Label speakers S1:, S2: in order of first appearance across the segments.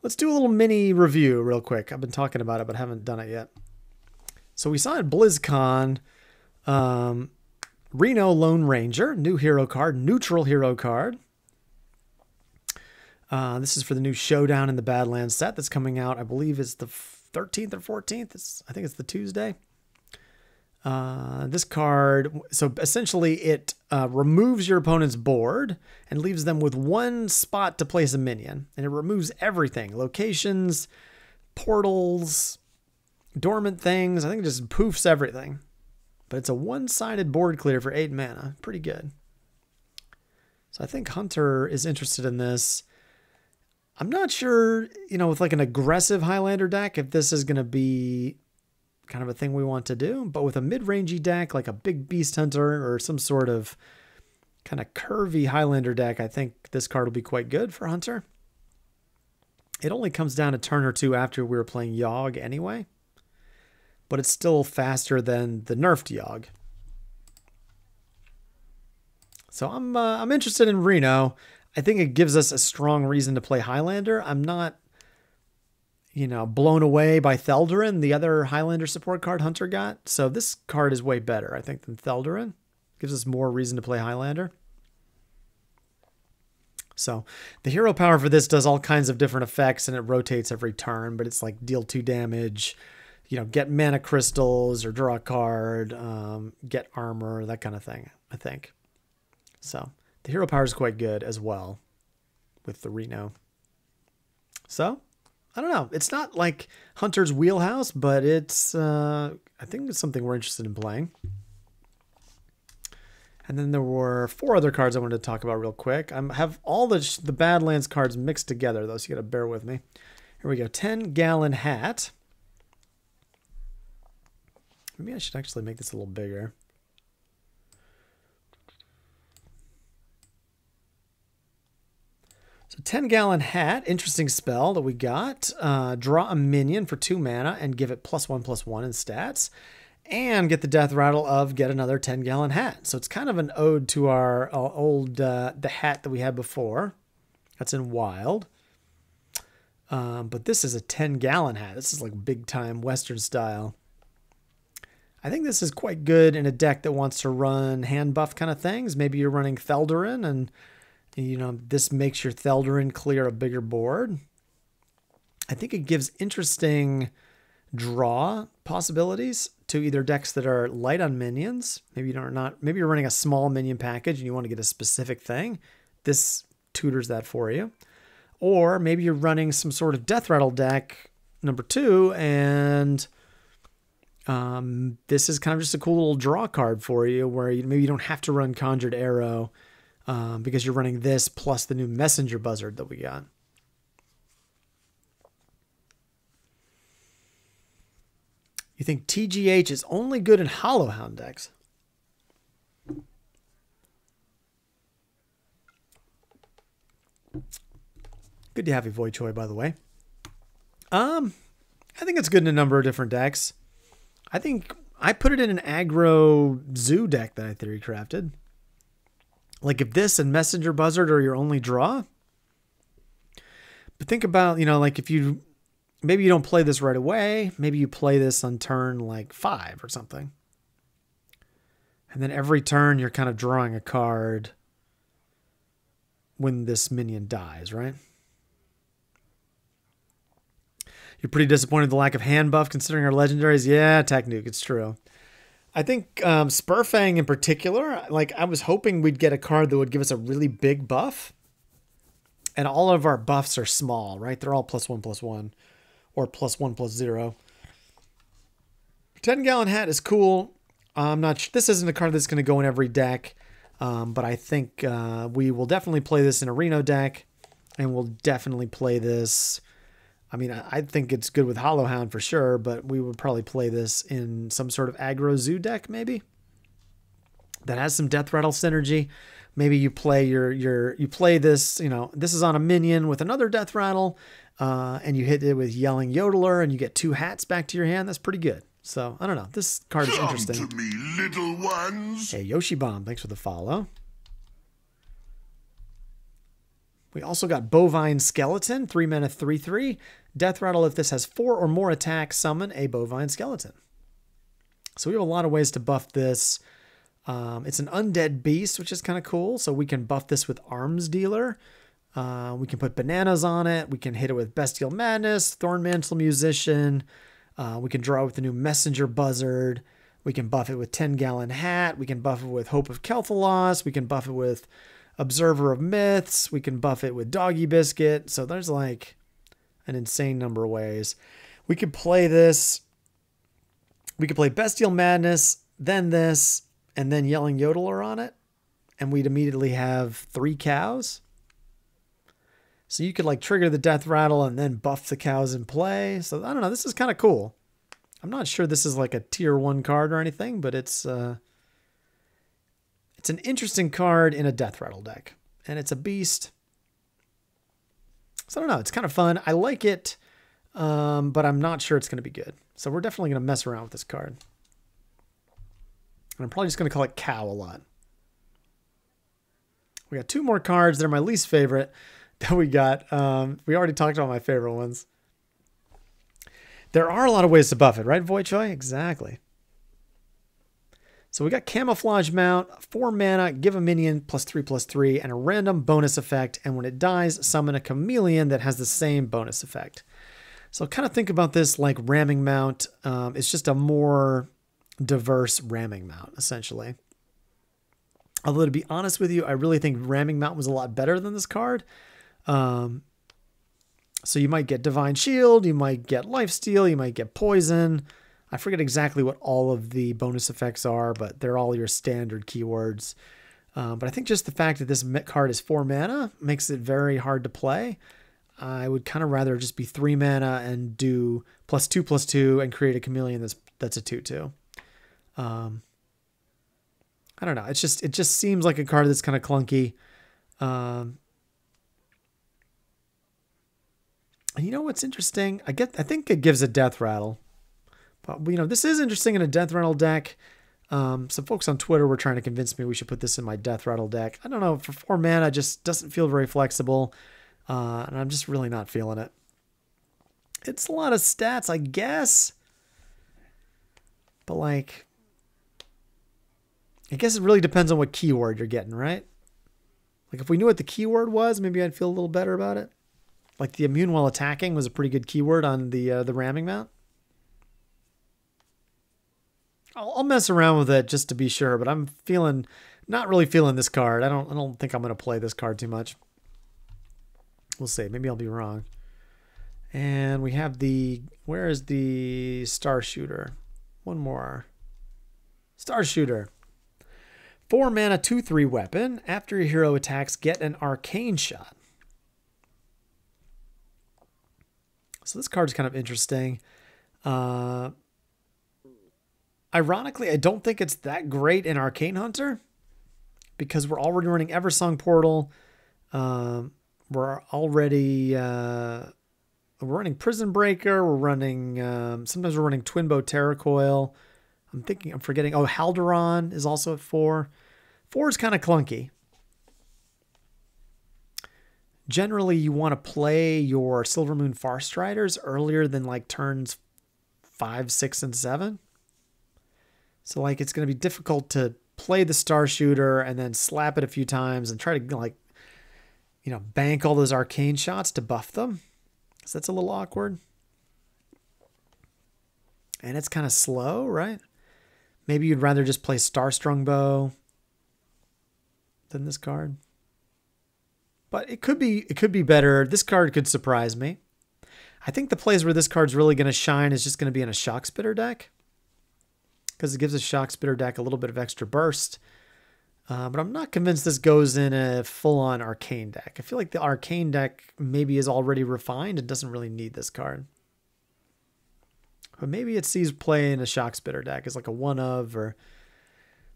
S1: let's do a little mini review real quick. I've been talking about it, but haven't done it yet. So we saw at BlizzCon, Reno Lone Ranger, new hero card, neutral hero card. This is for the new Showdown in the Badlands set that's coming out, I believe it's the 13th or 14th. I think it's the Tuesday. This card, so essentially it removes your opponent's board and leaves them with one spot to place a minion. And it removes everything, locations, portals, dormant things. I think it just poofs everything. But it's a one-sided board clear for 8 mana. Pretty good. So I think Hunter is interested in this. I'm not sure, with like an aggressive Highlander deck, if this is going to be kind of a thing we want to do. But with a mid-rangey deck, like a big Beast Hunter or some sort of kind of curvy Highlander deck, I think this card will be quite good for Hunter. It only comes down a turn or two after we were playing Yogg anyway. But it's still faster than the nerfed Yogg. So I'm interested in Reno. I think it gives us a strong reason to play Highlander. I'm not, blown away by Theldurin, the other Highlander support card Hunter got. So this card is way better, I think, than Theldurin. Gives us more reason to play Highlander. So the hero power for this does all kinds of different effects, and it rotates every turn, but it's like deal 2 damage, get mana crystals or draw a card, get armor, that kind of thing, I think. So the hero power is quite good as well with the Reno. So I don't know. It's not like Hunter's wheelhouse, but it's, I think it's something we're interested in playing. And then there were 4 other cards I wanted to talk about real quick. I have all the Badlands cards mixed together though, so you got to bear with me. Here we go. 10-gallon hat. Maybe I should actually make this a little bigger. So 10-gallon hat, interesting spell that we got. Draw a minion for 2 mana and give it +1/+1 in stats. And get the death rattle of get another 10-gallon hat. So it's kind of an ode to our old, the hat that we had before. That's in Wild. But this is a 10-gallon hat. This is like big time Western style. I think this is quite good in a deck that wants to run hand buff kind of things. Maybe you're running Theldurin and, this makes your Theldurin clear a bigger board. I think it gives interesting draw possibilities to either decks that are light on minions. Maybe you're running a small minion package and you want to get a specific thing. This tutors that for you. Or maybe you're running some sort of death rattle deck, number 2, and this is kind of just a cool little draw card for you where maybe you don't have to run Conjured Arrow because you're running this plus the new Messenger Buzzard that we got. You think TGH is only good in Hollowhound decks? Good to have you, Voichoy, by the way. I think it's good in a number of different decks. I think I put it in an aggro zoo deck that I theory crafted. Like if this and Messenger Buzzard are your only draw. But think about, like if you... Maybe you don't play this right away. Maybe you play this on turn like 5 or something. And then every turn you're kind of drawing a card when this minion dies, right? You're pretty disappointed with the lack of hand buff considering our legendaries. Yeah, Technuke, it's true. I think Spurfang in particular, like I was hoping we'd get a card that would give us a really big buff. And all of our buffs are small, right? They're all +1/+1. Or +1/+0. 10-gallon hat is cool. I'm not sure. This isn't a card that's going to go in every deck. But I think we will definitely play this in a Reno deck. And we'll definitely play this. I mean, I think it's good with Hollowhound for sure. But we would probably play this in some sort of aggro zoo deck maybe. That has some Death Rattle synergy. Maybe you play you play this, this is on a minion with another Death Rattle. And you hit it with Yelling Yodeler and you get 2 hats back to your hand. That's pretty good. So, I don't know. This card is interesting.
S2: Come to me, little ones.
S1: Hey, Yoshi Bomb, thanks for the follow. We also got Bovine Skeleton, 3 mana, 3/3. Death Rattle, if this has 4 or more attacks, summon a Bovine Skeleton. So we have a lot of ways to buff this. It's an undead beast, which is kind of cool. So we can buff this with Arms Dealer. We can put bananas on it. We can hit it with Bestial Madness, Thornmantle Musician. We can draw with the new Messenger Buzzard. We can buff it with 10-Gallon Hat. We can buff it with Hope of Kel'Thalos. We can buff it with Observer of Myths. We can buff it with Doggy Biscuit. So there's like an insane number of ways. We could play this. We could play Bestial Madness, then this, and then Yelling Yodeler on it. And we'd immediately have 3 cows. So you could like trigger the Death Rattle and then buff the cows in play. So I don't know. This is kind of cool. I'm not sure this is like a tier 1 card or anything, but it's an interesting card in a Death Rattle deck. And it's a beast. So I don't know. It's kind of fun. I like it, but I'm not sure it's going to be good. So we're definitely going to mess around with this card. And I'm probably just going to call it Cow a lot. We got 2 more cards. They're my least favorite that we got. We already talked about my favorite ones. There are a lot of ways to buff it, right, Voichoi? Exactly. So we got Camouflage Mount, 4 mana, give a minion +3/+3, and a random bonus effect. And when it dies, summon a chameleon that has the same bonus effect. So kind of think about this like Ramming Mount. It's just a more diverse Ramming Mount, essentially. Although, to be honest with you, I really think Ramming Mount was a lot better than this card. So you might get Divine Shield, you might get Lifesteal, you might get Poison. I forget exactly what all of the bonus effects are, but they're all your standard keywords. But I think just the fact that this card is 4 mana makes it very hard to play. I would kind of rather just be 3 mana and do +2/+2 and create a chameleon that's a 2/2. I don't know. It just seems like a card that's kind of clunky. And you know what's interesting? I think it gives a Death Rattle. But, you know, this is interesting in a Death Rattle deck. Some folks on Twitter were trying to convince me we should put this in my Death Rattle deck. I don't know. For 4 mana, it just doesn't feel very flexible. And I'm just really not feeling it. It's a lot of stats, I guess. But, like, I guess it really depends on what keyword you're getting, right? Like, if we knew what the keyword was, maybe I'd feel a little better about it. Like, the immune while attacking was a pretty good keyword on the Ramming Mount. I'll mess around with it just to be sure, but I'm not really feeling this card. I don't think I'm going to play this card too much. We'll see. Maybe I'll be wrong. And we have where is the Star Shooter? One more. Star Shooter. 4 mana, 2/3 weapon. After your hero attacks, get an arcane shot. So this card's kind of interesting. Ironically, I don't think it's that great in Arcane Hunter because we're already running Eversong Portal. We're running Prison Breaker. We're running, sometimes we're running Twinbow Terracoil. I'm forgetting. Oh, Halderon is also at 4. 4 is kind of clunky. Generally, you want to play your Silvermoon Farstriders earlier than like turns 5, 6, and 7. So like it's going to be difficult to play the Star Shooter and then slap it a few times and try to like, you know, bank all those arcane shots to buff them. So that's a little awkward. And it's kind of slow, right? Maybe you'd rather just play Starstrung Bow than this card. But it could be better. This card could surprise me. I think the place where this card's really going to shine is just going to be in a Shock Spitter deck. Because it gives a Shock Spitter deck a little bit of extra burst. But I'm not convinced this goes in a full-on Arcane deck. I feel like the Arcane deck maybe is already refined and doesn't really need this card. But maybe it sees play in a Shock Spitter deck as like a one-of, or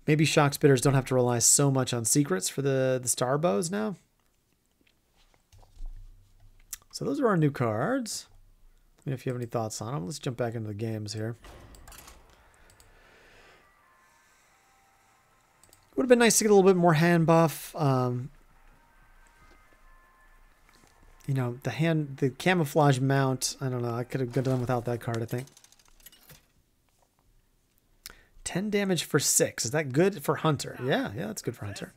S1: maybe Shock Spitters don't have to rely so much on secrets for the Star Bows now. So those are our new cards. Let me know if you have any thoughts on them. Let's jump back into the games here. Would have been nice to get a little bit more hand buff. You know, the camouflage mount. I don't know. I could have done without that card, I think. 10 damage for 6. Is that good for Hunter? Yeah, that's good for Hunter.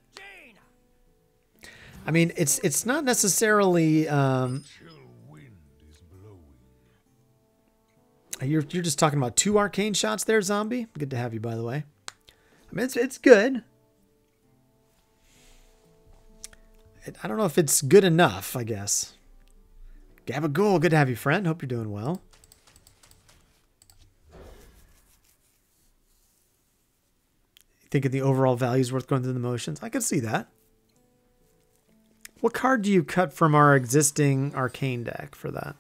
S1: I mean, it's not necessarily. You're just talking about 2 arcane shots there, zombie. Good to have you, by the way. I mean, it's good. I don't know if it's good enough, I guess. Gabagool, good to have you, friend. Hope you're doing well. You thinking the overall value is worth going through the motions? I could see that. What card do you cut from our existing arcane deck for that?